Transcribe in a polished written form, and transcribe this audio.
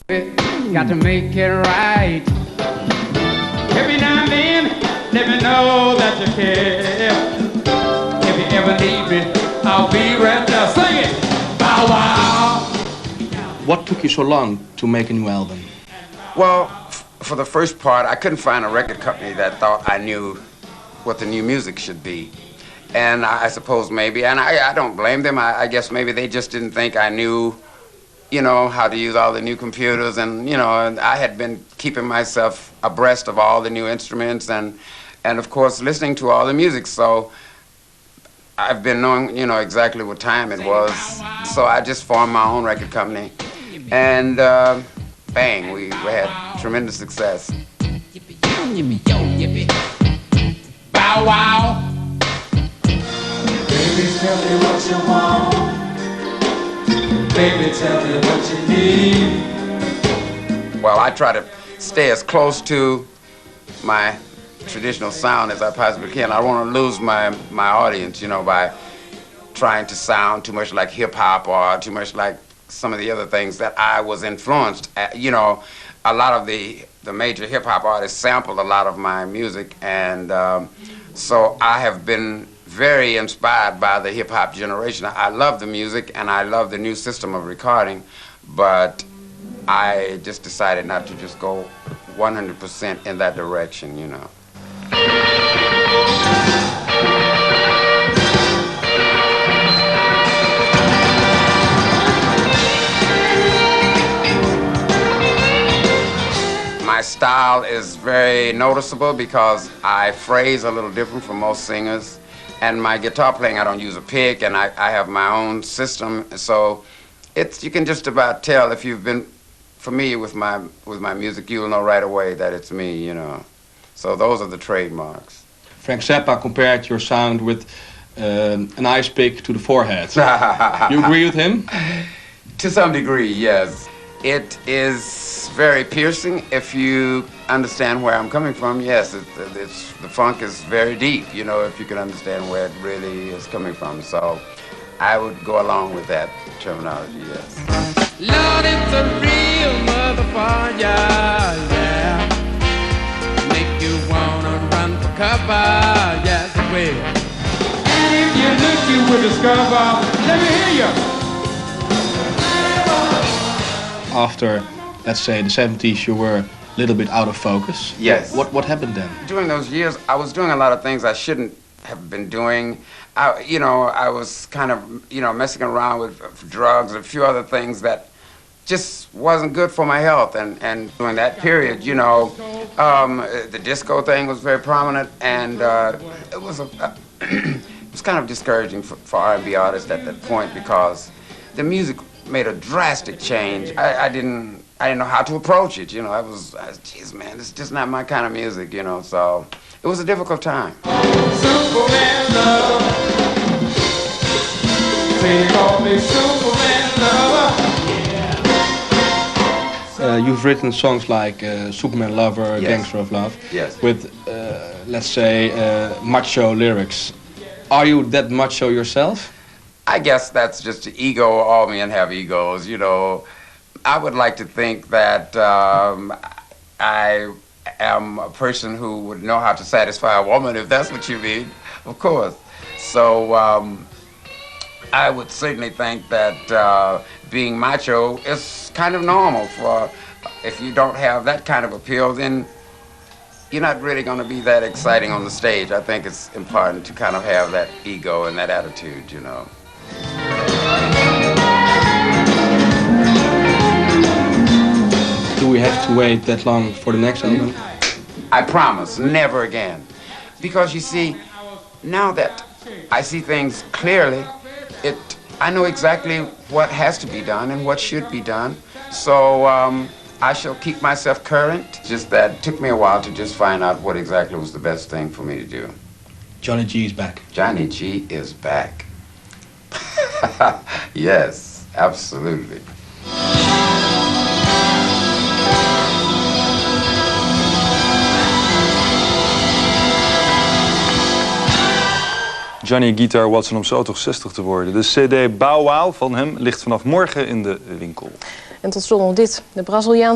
Got to make it right. Every now and then, let me know that you care. If you ever need me, I'll be right there. Sing it! Bow wow! What took you so long to make a new album? Well, for the first part, I couldn't find a record company that thought I knew what the new music should be. And I suppose maybe, and I don't blame them, I guess maybe they just didn't think I knew, you know, how to use all the new computers, and, you know, and I had been keeping myself abreast of all the new instruments and of course listening to all the music, so I've been knowing, you know, exactly what time it was. So I just formed my own record company, and bang, we had tremendous success. Bow wow. Baby, tell me what you want. Baby, tell me what you need. Well, I try to stay as close to my traditional sound as I possibly can. I don't want to lose my audience, you know, by trying to sound too much like hip-hop or too much like some of the other things that I was influenced at. You know, a lot of the major hip-hop artists sampled a lot of my music, and so I have been very inspired by the hip-hop generation. I love the music and I love the new system of recording, but I just decided not to just go 100% in that direction, you know. My style is very noticeable because I phrase a little different from most singers. And my guitar playing, I don't use a pick, and I have my own system, so you can just about tell if you've been familiar with my music, you'll know right away that it's me, you know. So those are the trademarks. Frank Zappa compared your sound with an ice pick to the forehead. You agree with him? To some degree, yes. It is very piercing if you understand where I'm coming from. Yes, the funk is very deep, you know, if you can understand where it really is coming from. So I would go along with that terminology, yes. Lord, it's a real motherfucker, yeah. Make you wanna run for cover, yes it will. And if you look, you will discover, let me hear you. After, let's say, the 70s, you were a little bit out of focus. Yes. What happened then? During those years, I was doing a lot of things I shouldn't have been doing. I was kind of, messing around with drugs and a few other things that just wasn't good for my health. And during that period, the disco thing was very prominent, and it was it was kind of discouraging for R&B artists at that point because the music made a drastic change. I didn't know how to approach it. I was, geez, man, it's just not my kind of music. So it was a difficult time. Superman love. Take off me, Superman lover. You've written songs like Superman Lover, Yes. Gangster of Love, Yes. with, let's say, macho lyrics. Are you that macho yourself? I guess that's just the ego. All men have egos, I would like to think that I am a person who would know how to satisfy a woman, if that's what you mean, of course. So I would certainly think that being macho is kind of normal. If you don't have that kind of appeal, then you're not really going to be that exciting on the stage. I think it's important to kind of have that ego and that attitude, Do we have to wait that long for the next album? I promise, never again. Because you see, now that I see things clearly, I know exactly what has to be done and what should be done. So I shall keep myself current. Just that it took me a while to just find out what exactly was the best thing for me to do. Johnny G is back. Johnny G is back. Yes, absolutely. Johnny Guitar Watson om zo toch 60 te worden. De CD Bow Wow van hem ligt vanaf morgen in de winkel. En tot slot nog dit. De Braziliaanse